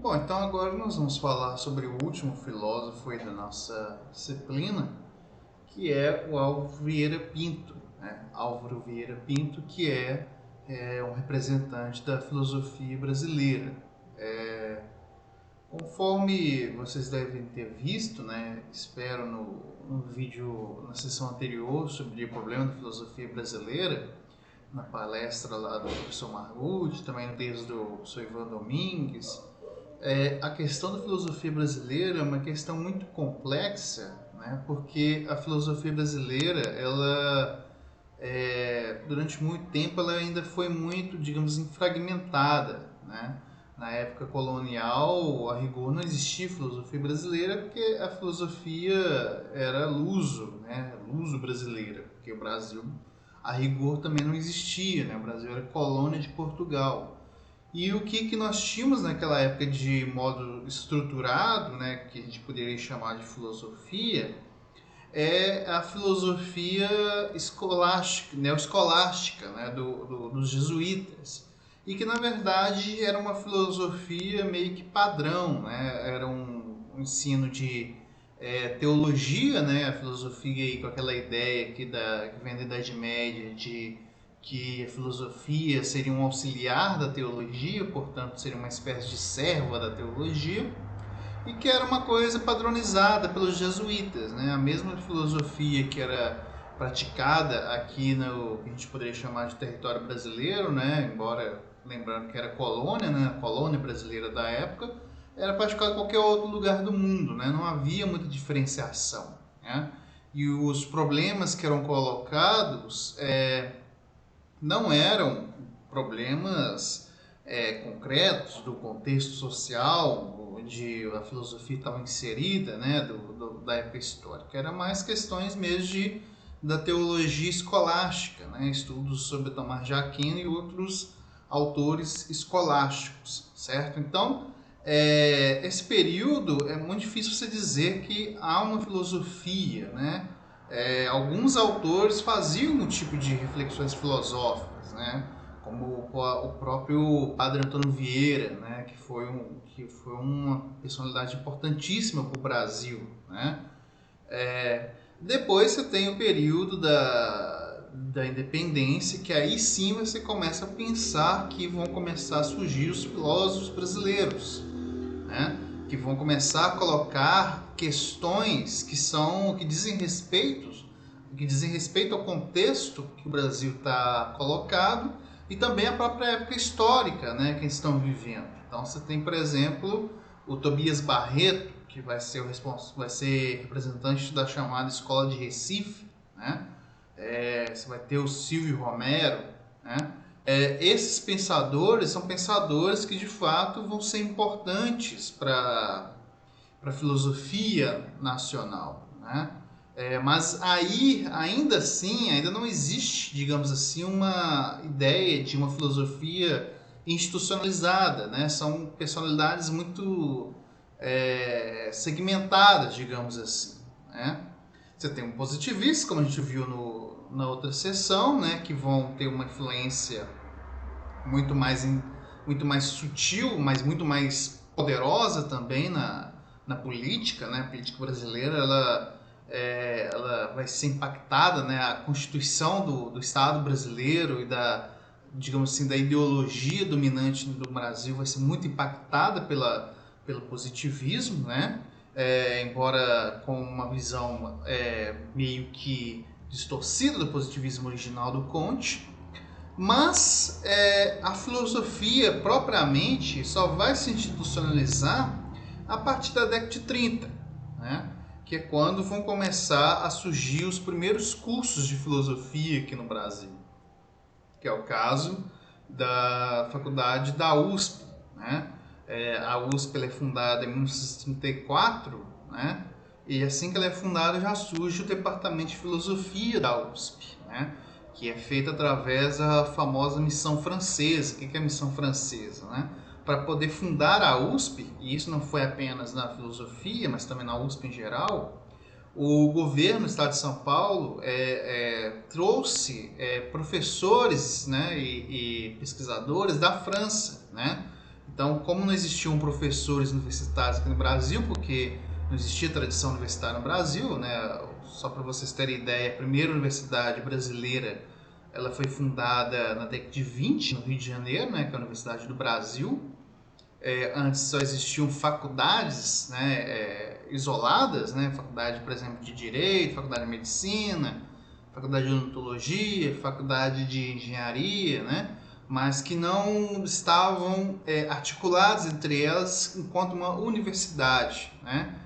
Bom, então agora nós vamos falar sobre o último filósofo aí da nossa disciplina, que é o Álvaro Vieira Pinto, né? Álvaro Vieira Pinto, que é um representante da filosofia brasileira. Conforme vocês devem ter visto, né, espero no vídeo, na sessão anterior sobre o problema da filosofia brasileira, na palestra lá do professor Margutti, também no texto do professor Ivan Domingues, a questão da filosofia brasileira é uma questão muito complexa, né, porque a filosofia brasileira, ela, durante muito tempo, ela ainda foi muito, digamos, fragmentada, né? Na época colonial, a rigor, não existia filosofia brasileira, porque a filosofia era luso, né? Luso brasileira, porque o Brasil, a rigor, também não existia, né? O Brasil era colônia de Portugal. E o que nós tínhamos naquela época de modo estruturado, né, que a gente poderia chamar de filosofia, é a filosofia escolástica, neoescolástica, né, dos jesuítas. E que, na verdade, era uma filosofia meio que padrão, né? Era um ensino de teologia, né? A filosofia aí com aquela ideia que vem da Idade Média de que a filosofia seria um auxiliar da teologia, portanto seria uma espécie de serva da teologia, e que era uma coisa padronizada pelos jesuítas, né? A mesma filosofia que era praticada aqui no que a gente poderia chamar de território brasileiro, né? Embora lembrando que era colônia, né? A colônia brasileira da época, era praticada em qualquer outro lugar do mundo, né? Não havia muita diferenciação, né? E os problemas que eram colocados não eram problemas concretos do contexto social onde a filosofia estava inserida, né, da época histórica. Era mais questões mesmo da teologia escolástica, né, estudos sobre Tomás de Aquino e outros autores escolásticos, certo? Então, esse período é muito difícil você dizer que há uma filosofia, né? Alguns autores faziam um tipo de reflexões filosóficas, né? Como o próprio Padre Antônio Vieira, né? que foi uma personalidade importantíssima para o Brasil, né? Depois você tem o período da independência, que aí sim você começa a pensar que vão começar a surgir os filósofos brasileiros, né? Que vão começar a colocar questões que dizem respeito ao contexto que o Brasil está colocado e também a própria época histórica, né, que eles estão vivendo. Então você tem, por exemplo, o Tobias Barreto, que vai ser representante da chamada Escola de Recife, né? Você vai ter o Silvio Romero, né? Esses pensadores são pensadores que de fato vão ser importantes para a filosofia nacional, né? Mas aí, ainda assim, ainda não existe, digamos assim, uma ideia de uma filosofia institucionalizada, né? São personalidades muito segmentadas, digamos assim, né? Você tem um positivista, como a gente viu na outra sessão, né? Que vão ter uma influência muito mais sutil, mas muito mais poderosa também na política, né? A política brasileira, ela vai ser impactada, né? A constituição do Estado brasileiro e digamos assim, da ideologia dominante do Brasil vai ser muito impactada pelo positivismo, né? Embora com uma visão meio que distorcida do positivismo original do Comte, mas a filosofia propriamente só vai se institucionalizar a partir da década de 30, né? Que é quando vão começar a surgir os primeiros cursos de filosofia aqui no Brasil, que é o caso da faculdade da USP, né? A USP ela é fundada em 1934, né? E assim que ela é fundada já surge o departamento de filosofia da USP, né? Que é feita através da famosa missão francesa. O que é a missão francesa, né? Para poder fundar a USP, e isso não foi apenas na filosofia, mas também na USP em geral, o governo do estado de São Paulo trouxe professores, né, e pesquisadores da França, né? Então, como não existiam professores universitários aqui no Brasil, porque não existia tradição universitária no Brasil, né? Só para vocês terem ideia, a primeira universidade brasileira ela foi fundada na década de 20, no Rio de Janeiro, né? Que é a Universidade do Brasil. Antes só existiam faculdades, né, isoladas, né? Faculdade, por exemplo, de Direito, Faculdade de Medicina, Faculdade de Odontologia, Faculdade de Engenharia, né? Mas que não estavam articuladas entre elas enquanto uma universidade, né?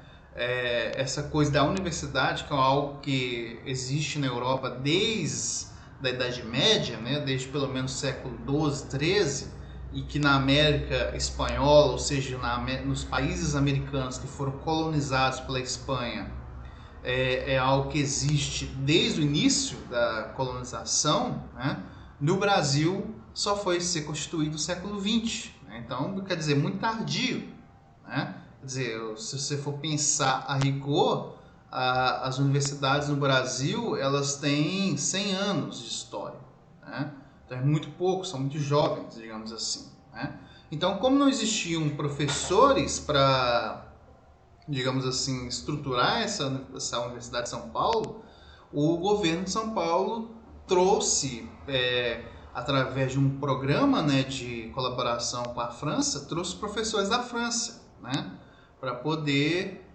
Essa coisa da universidade, que é algo que existe na Europa desde a Idade Média, né? Desde pelo menos o século XII, XIII, e que na América Espanhola, ou seja, nos países americanos que foram colonizados pela Espanha, é algo que existe desde o início da colonização, né? No Brasil só foi ser constituído no século XX, né? Então, quer dizer, muito tardio, né? Quer dizer, se você for pensar a rigor, as universidades no Brasil elas têm 100 anos de história, né? Então é muito pouco, são muito jovens, digamos assim, né? Então, como não existiam professores para, digamos assim, estruturar essa Universidade de São Paulo, o governo de São Paulo trouxe, através de um programa, né, de colaboração com a França, trouxe professores da França, né, para poder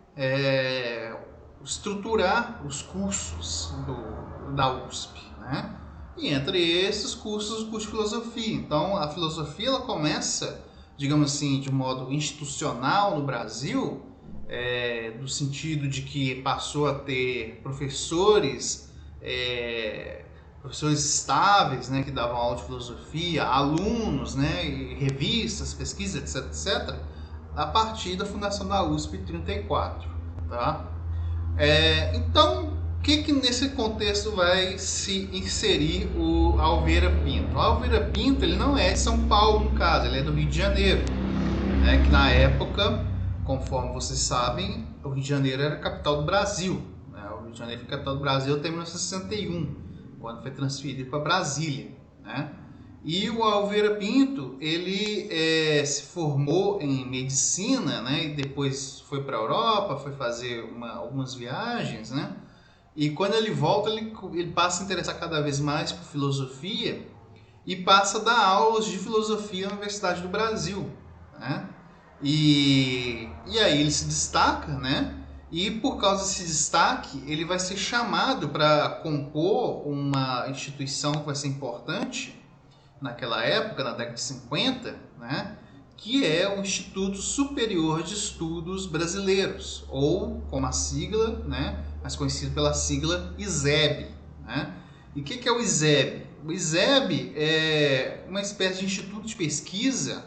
estruturar os cursos da USP, né? E entre esses cursos, o curso de filosofia. Então, a filosofia ela começa, digamos assim, de modo institucional no Brasil, no sentido de que passou a ter professores estáveis, né, que davam aula de filosofia, alunos, né, e revistas, pesquisas, etc, etc, a partir da fundação da USP em 34, tá? Então, o que nesse contexto vai se inserir o Alveira Pinto? O Alveira Pinto ele não é de São Paulo, no caso, ele é do Rio de Janeiro, né, que na época, conforme vocês sabem, o Rio de Janeiro era a capital do Brasil, né? O Rio de Janeiro foi a capital do Brasil até 1961, quando foi transferido para Brasília, né? E o Alveira Pinto, ele se formou em medicina, né? E depois foi para a Europa, foi fazer algumas viagens, né? E quando ele volta, ele passa a interessar cada vez mais por filosofia e passa a dar aulas de filosofia na Universidade do Brasil, né? E aí ele se destaca, né? E por causa desse destaque, ele vai ser chamado para compor uma instituição que vai ser importante naquela época, na década de 50, né? Que é o Instituto Superior de Estudos Brasileiros, ou como a sigla, né? Mais conhecido pela sigla ISEB, né? E o que é o ISEB? O ISEB é uma espécie de instituto de pesquisa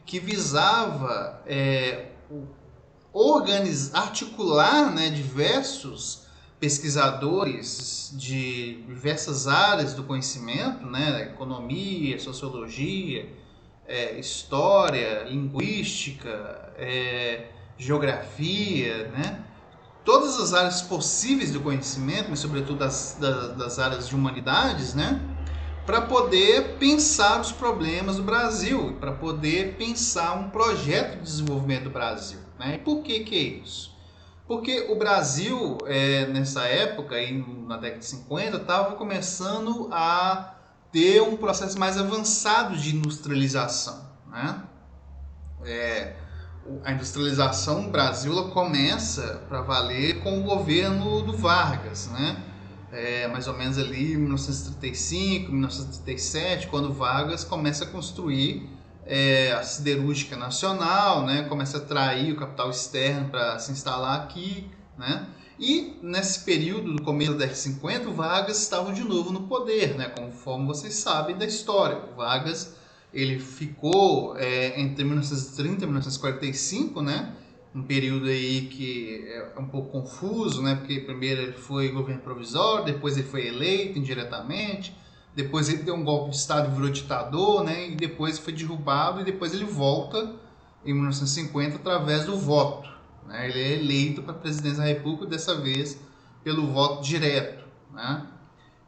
que visava articular, né, diversos pesquisadores de diversas áreas do conhecimento, né, economia, sociologia, história, linguística, geografia, né, todas as áreas possíveis do conhecimento, mas sobretudo das áreas de humanidades, né, para poder pensar os problemas do Brasil, para poder pensar um projeto de desenvolvimento do Brasil, né? E por que é isso? Porque o Brasil, nessa época, aí, na década de 50, estava começando a ter um processo mais avançado de industrialização, né? A industrialização no Brasil ela começa para valer com o governo do Vargas, né? Mais ou menos ali em 1935, 1937, quando Vargas começa a construir a siderúrgica nacional, né? Começa a atrair o capital externo para se instalar aqui, né? E nesse período, no começo da década de 50, o Vargas estava de novo no poder, né? Conforme vocês sabem da história. O Vargas ele ficou entre 1930 e 1945, né? Um período aí que é um pouco confuso, né? Porque primeiro ele foi governo provisório, depois ele foi eleito indiretamente, depois ele deu um golpe de estado e virou ditador, né? E depois foi derrubado e depois ele volta em 1950 através do voto, né? Ele é eleito para a presidência da República, dessa vez pelo voto direto, né?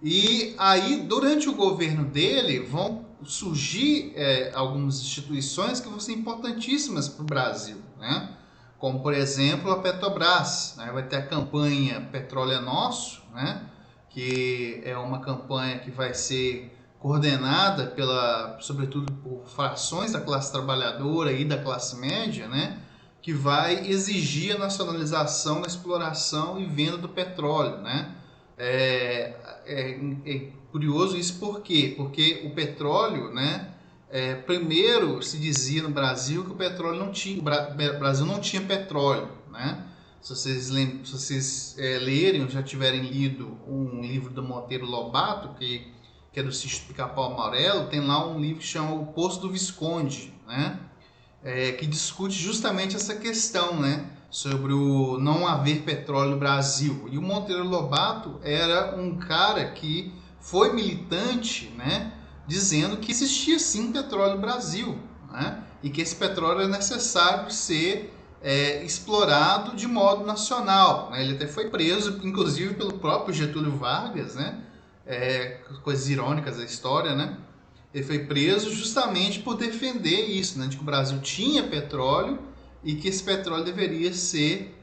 E aí, durante o governo dele, vão surgir algumas instituições que vão ser importantíssimas para o Brasil, né? Como, por exemplo, a Petrobras, né? Vai ter a campanha Petróleo é Nosso, né? Que é uma campanha que vai ser coordenada sobretudo por frações da classe trabalhadora e da classe média, né? Que vai exigir a nacionalização da exploração e venda do petróleo, né? É curioso isso por quê? Porque o petróleo, né? Primeiro se dizia no Brasil que o Brasil não tinha petróleo, né? Se vocês lerem ou já tiverem lido um livro do Monteiro Lobato, que é do Sítio do Pica-Pau Amarelo, tem lá um livro que chama O Poço do Visconde, né? Que discute justamente essa questão, né? Sobre o não haver petróleo no Brasil. E o Monteiro Lobato era um cara que foi militante, né? Dizendo que existia sim petróleo no Brasil, né? E que esse petróleo é necessário ser explorado de modo nacional, né? Ele até foi preso, inclusive, pelo próprio Getúlio Vargas, né? Coisas irônicas da história, né? Ele foi preso justamente por defender isso, né? De que o Brasil tinha petróleo e que esse petróleo deveria ser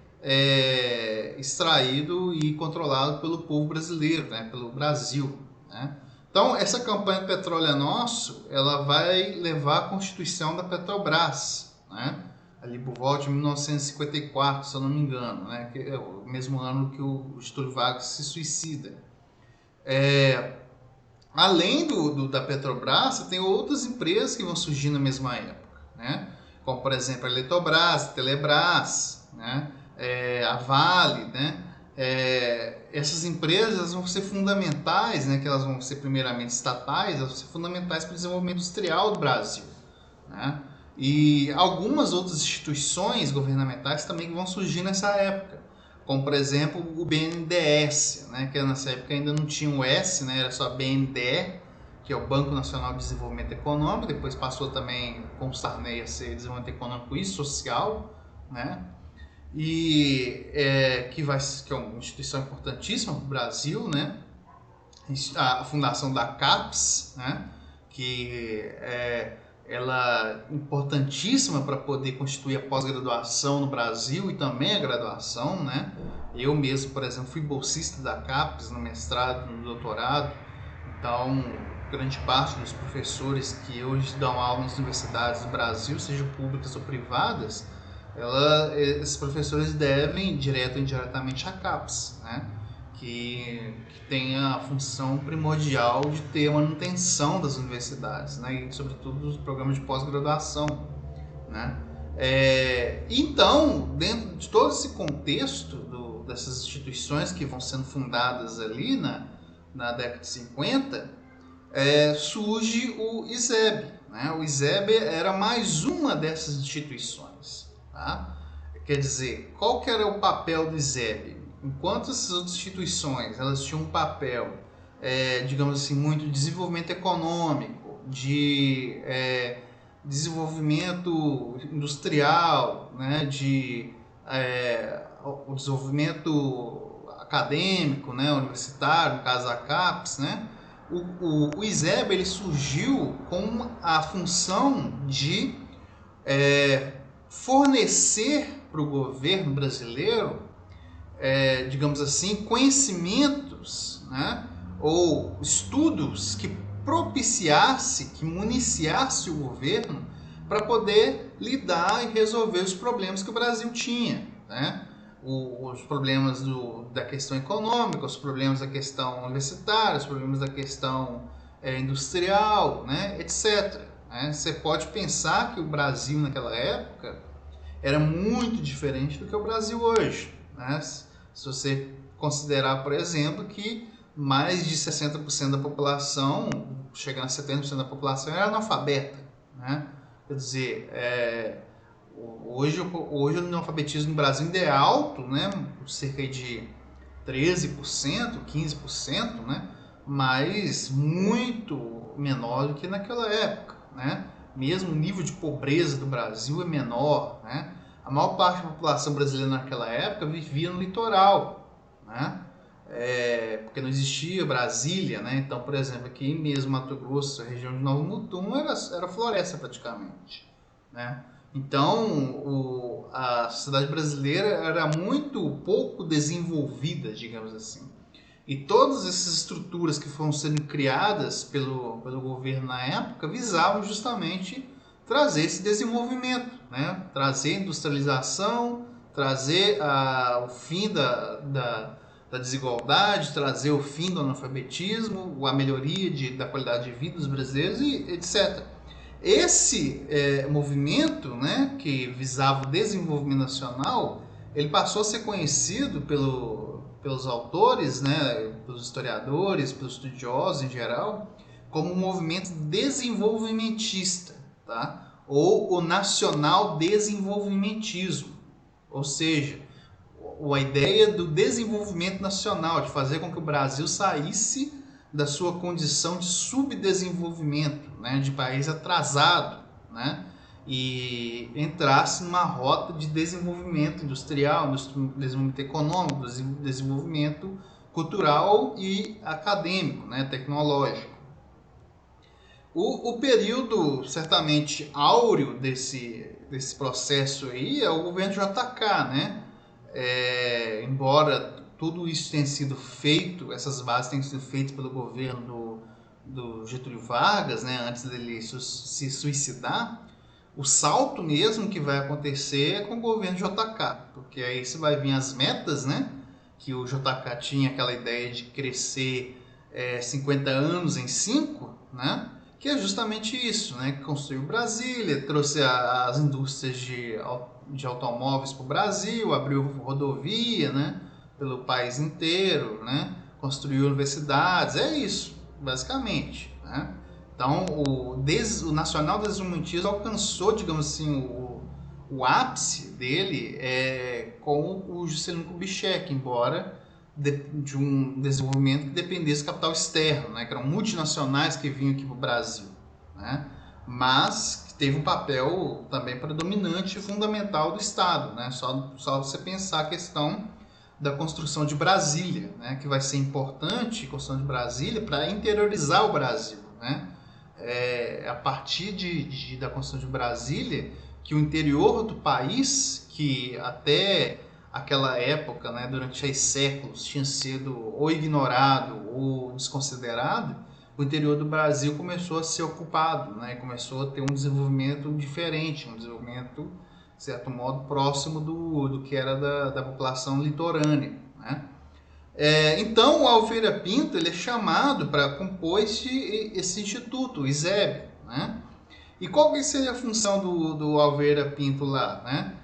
extraído e controlado pelo povo brasileiro, né? Pelo Brasil, né? Então, essa campanha Petróleo é Nosso, ela vai levar à constituição da Petrobras, né? Ali por volta de 1954, se eu não me engano, né? Que é o mesmo ano que o Getúlio Vargas se suicida. Além da Petrobras, tem outras empresas que vão surgir na mesma época, né? Como, por exemplo, a Eletrobras, a Telebrás, né? A Vale, né? Essas empresas vão ser fundamentais, né? Que elas vão ser primeiramente estatais, elas vão ser fundamentais para o desenvolvimento industrial do Brasil, né? E algumas outras instituições governamentais também vão surgir nessa época, como, por exemplo, o BNDES, né, que nessa época ainda não tinha o S, né, era só BNDE, que é o Banco Nacional de Desenvolvimento Econômico, depois passou também com o Sarney a ser Desenvolvimento Econômico e Social, né, e que é uma instituição importantíssima para o Brasil, né, a fundação da CAPES, né, que ela é importantíssima para poder constituir a pós-graduação no Brasil e também a graduação, né? Eu mesmo, por exemplo, fui bolsista da CAPES no mestrado, no doutorado, então grande parte dos professores que hoje dão aula nas universidades do Brasil, sejam públicas ou privadas, esses professores devem, direto ou indiretamente, à CAPES, né? Que tem a função primordial de ter a manutenção das universidades, né? E sobretudo dos programas de pós-graduação, né? Então, dentro de todo esse contexto dessas instituições que vão sendo fundadas ali na década de 50, surge o ISEB, né? O ISEB era mais uma dessas instituições, tá? Quer dizer, qual que era o papel do ISEB? Enquanto essas outras instituições elas tinham um papel, digamos assim, muito de desenvolvimento econômico, de desenvolvimento industrial, né, o desenvolvimento acadêmico, né, universitário, no caso a CAPES, né, o ISEB ele surgiu com a função de fornecer para o governo brasileiro, digamos assim, conhecimentos, né, ou estudos que propiciasse, que municiasse o governo para poder lidar e resolver os problemas que o Brasil tinha, né? Os problemas da questão econômica, os problemas da questão universitária, os problemas da questão industrial, né, etc. Né? Você pode pensar que o Brasil naquela época era muito diferente do que o Brasil hoje, né? Se você considerar, por exemplo, que mais de 60% da população, chegando a 70% da população, era analfabeta, né? Quer dizer, hoje o analfabetismo no Brasil ainda é alto, né? Cerca de 13%, 15%, né? Mas muito menor do que naquela época, né? Mesmo o nível de pobreza do Brasil é menor, né? A maior parte da população brasileira naquela época vivia no litoral, né? porque não existia Brasília, né? Então, por exemplo, aqui mesmo Mato Grosso, a região de Novo Mutum era floresta praticamente, né? Então, a sociedade brasileira era muito pouco desenvolvida, digamos assim. E todas essas estruturas que foram sendo criadas pelo governo na época visavam justamente trazer esse desenvolvimento, né? Trazer industrialização, trazer o fim da desigualdade, trazer o fim do analfabetismo, a melhoria da qualidade de vida dos brasileiros e etc. Esse movimento, né, que visava o desenvolvimento nacional, ele passou a ser conhecido pelos autores, né, pelos historiadores, pelos estudiosos em geral, como um movimento desenvolvimentista, tá? Ou o nacional desenvolvimentismo, ou seja, a ideia do desenvolvimento nacional, de fazer com que o Brasil saísse da sua condição de subdesenvolvimento, né, de país atrasado, né, e entrasse numa rota de desenvolvimento industrial, desenvolvimento econômico, desenvolvimento cultural e acadêmico, né, tecnológico. O período certamente áureo desse processo aí é o governo JK, né? Embora tudo isso tenha sido feito, essas bases tenham sido feitas pelo governo do Getúlio Vargas, né, antes dele se suicidar, o salto mesmo que vai acontecer é com o governo JK, porque aí você vai vir as metas, né, que o JK tinha aquela ideia de crescer 50 anos em 5, né, que é justamente isso, né, que construiu Brasília, trouxe as indústrias de automóveis para o Brasil, abriu rodovia, né, pelo país inteiro, né, construiu universidades, é isso, basicamente, né. Então, o Nacional Desenvolvimentismo alcançou, digamos assim, o ápice dele com o Juscelino Kubitschek, embora de um desenvolvimento que dependesse do capital externo, né, que eram multinacionais que vinham aqui para o Brasil, né, mas que teve um papel também predominante e fundamental do Estado, né, só você pensar a questão da construção de Brasília, né, que vai ser importante a construção de Brasília para interiorizar o Brasil, né. A partir da construção de Brasília que o interior do país, que até aquela época, né, durante 6 séculos, tinha sido ou ignorado ou desconsiderado, o interior do Brasil começou a ser ocupado, né, começou a ter um desenvolvimento diferente, um desenvolvimento, de certo modo, próximo do que era da população litorânea, né. Então, o Alveira Pinto ele é chamado para compor esse instituto, o ISEB, né? E qual que seria a função do Alveira Pinto lá, né?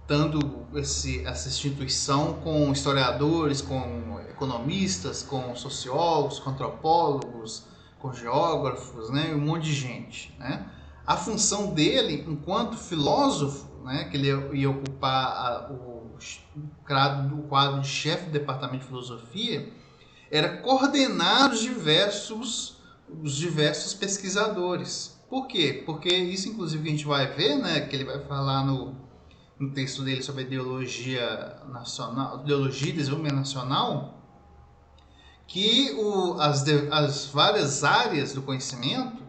Dando essa instituição com historiadores, com economistas, com sociólogos, com antropólogos, com geógrafos, né? E um monte de gente, né? A função dele, enquanto filósofo, né? Que ele ia ocupar o quadro de chefe do departamento de filosofia, era coordenar os diversos pesquisadores. Por quê? Porque isso, inclusive, que a gente vai ver, né, que ele vai falar no texto dele sobre a ideologia nacional, ideologia e desenvolvimento nacional, que as várias áreas do conhecimento,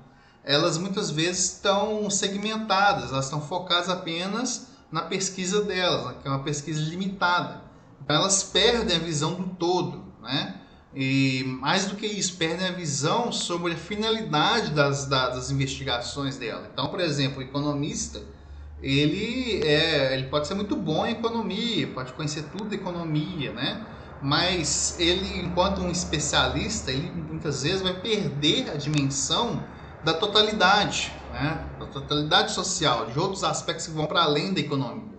elas muitas vezes estão segmentadas, elas estão focadas apenas na pesquisa delas, que é uma pesquisa limitada. Então elas perdem a visão do todo, né? E mais do que isso, perdem a visão sobre a finalidade das investigações dela. Então, por exemplo, o economista, ele pode ser muito bom em economia, pode conhecer tudo de economia, né? Mas ele, enquanto um especialista, ele muitas vezes vai perder a dimensão da totalidade, né? Da totalidade social, de outros aspectos que vão para além da economia,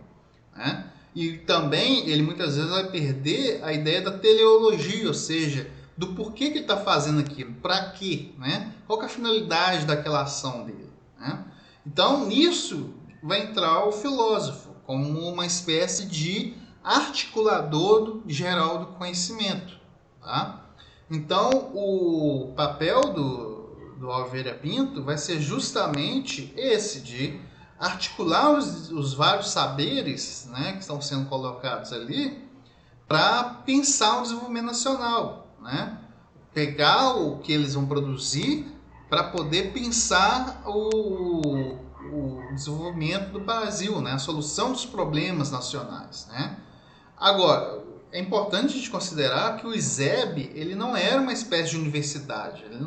né? E também ele muitas vezes vai perder a ideia da teleologia, ou seja, do porquê que ele está fazendo aquilo, para quê, né? Qual que é a finalidade daquela ação dele, né? Então nisso vai entrar o filósofo como uma espécie de articulador geral do conhecimento, tá? Então o papel do Alveira Pinto vai ser justamente esse, de articular os vários saberes, né, que estão sendo colocados ali, para pensar o desenvolvimento nacional, né? Pegar o que eles vão produzir para poder pensar o desenvolvimento do Brasil, né? A solução dos problemas nacionais, né? Agora, é importante a gente considerar que o ISEB ele não era uma espécie de universidade, ele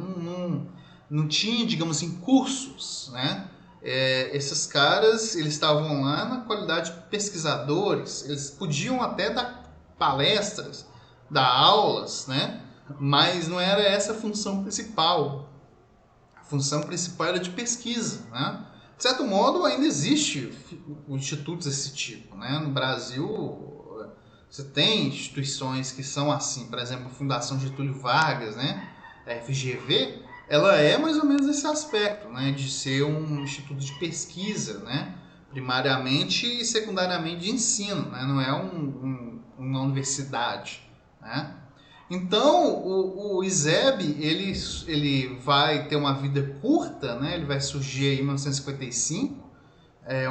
não tinha, digamos assim, cursos, né? Esses caras eles estavam lá na qualidade de pesquisadores, eles podiam até dar palestras, dar aulas, né? Mas não era essa a função principal. A função principal era de pesquisa, né? De certo modo, ainda existe institutos desse tipo, né? No Brasil, você tem instituições que são assim, por exemplo, a Fundação Getúlio Vargas, né? A FGV, ela é mais ou menos esse aspecto, né? De ser um instituto de pesquisa, né? Primariamente e secundariamente de ensino, né? Não é uma universidade, né? Então, o ISEB, ele vai ter uma vida curta, né? Ele vai surgir em 1955,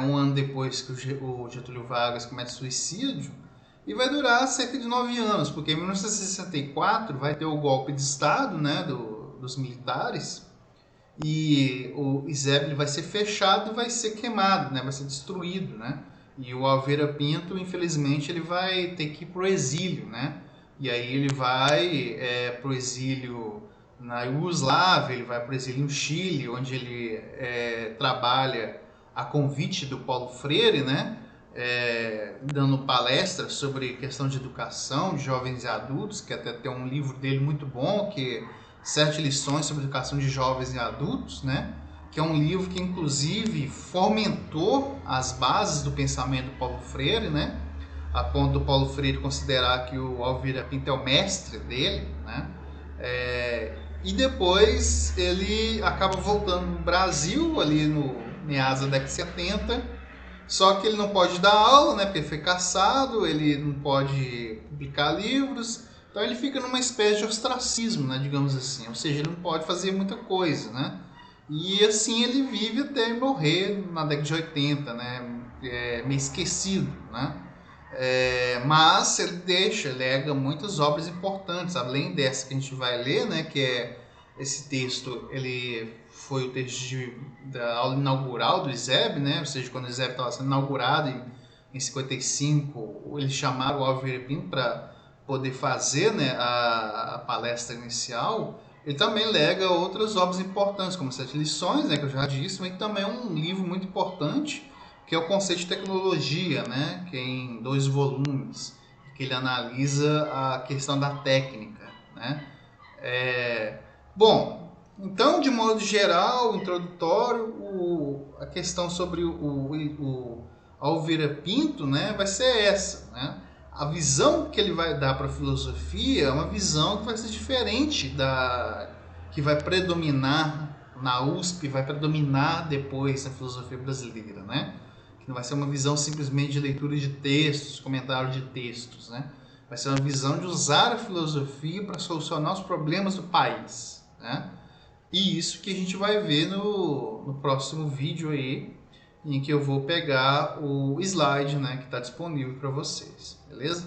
um ano depois que o Getúlio Vargas comete suicídio, e vai durar cerca de 9 anos, porque em 1964 vai ter o golpe de Estado, né, dos militares, e o ISEB ele vai ser fechado e vai ser queimado, né, vai ser destruído, né? E o Alveira Pinto, infelizmente, ele vai ter que ir pro exílio, né? E aí ele vai pro exílio na Iugoslávia, ele vai pro exílio no Chile, onde ele trabalha a convite do Paulo Freire, né? Dando palestras sobre questão de educação de jovens e adultos, que até tem um livro dele muito bom, que é 7 lições sobre educação de jovens e adultos, né? Que é um livro que inclusive fomentou as bases do pensamento do Paulo Freire, né? A ponto do Paulo Freire considerar que o Alveira Pinto é o mestre dele, né? E depois ele acaba voltando no Brasil, ali no meados da década de 70, só que ele não pode dar aula, né? Porque ele foi caçado, ele não pode publicar livros, então ele fica numa espécie de ostracismo, né? Digamos assim, ou seja, ele não pode fazer muita coisa, né? E assim ele vive até morrer na década de 80, né? Meio esquecido, né? Mas ele lega muitas obras importantes, além dessa que a gente vai ler, né? Que é esse texto, ele foi o texto da aula inaugural do ISEB, né? Ou seja, quando o ISEB estava sendo inaugurado em 55, eles chamaram o Alveira Pinto para poder fazer, né, a palestra inicial. Ele também lega outras obras importantes, como 7 lições, né, que eu já disse, mas também um livro muito importante, que é o Conceito de Tecnologia, né, que é em 2 volumes, que ele analisa a questão da técnica, né. Bom, então, de modo geral, introdutório, a questão sobre o Alveira Pinto, né, vai ser essa, né. A visão que ele vai dar para a filosofia é uma visão que vai ser diferente da que vai predominar na USP, vai predominar depois na filosofia brasileira, né? Que não vai ser uma visão simplesmente de leitura de textos, comentário de textos, né? Vai ser uma visão de usar a filosofia para solucionar os problemas do país, né? E isso que a gente vai ver no próximo vídeo aí, em que eu vou pegar o slide, né, que está disponível para vocês, beleza?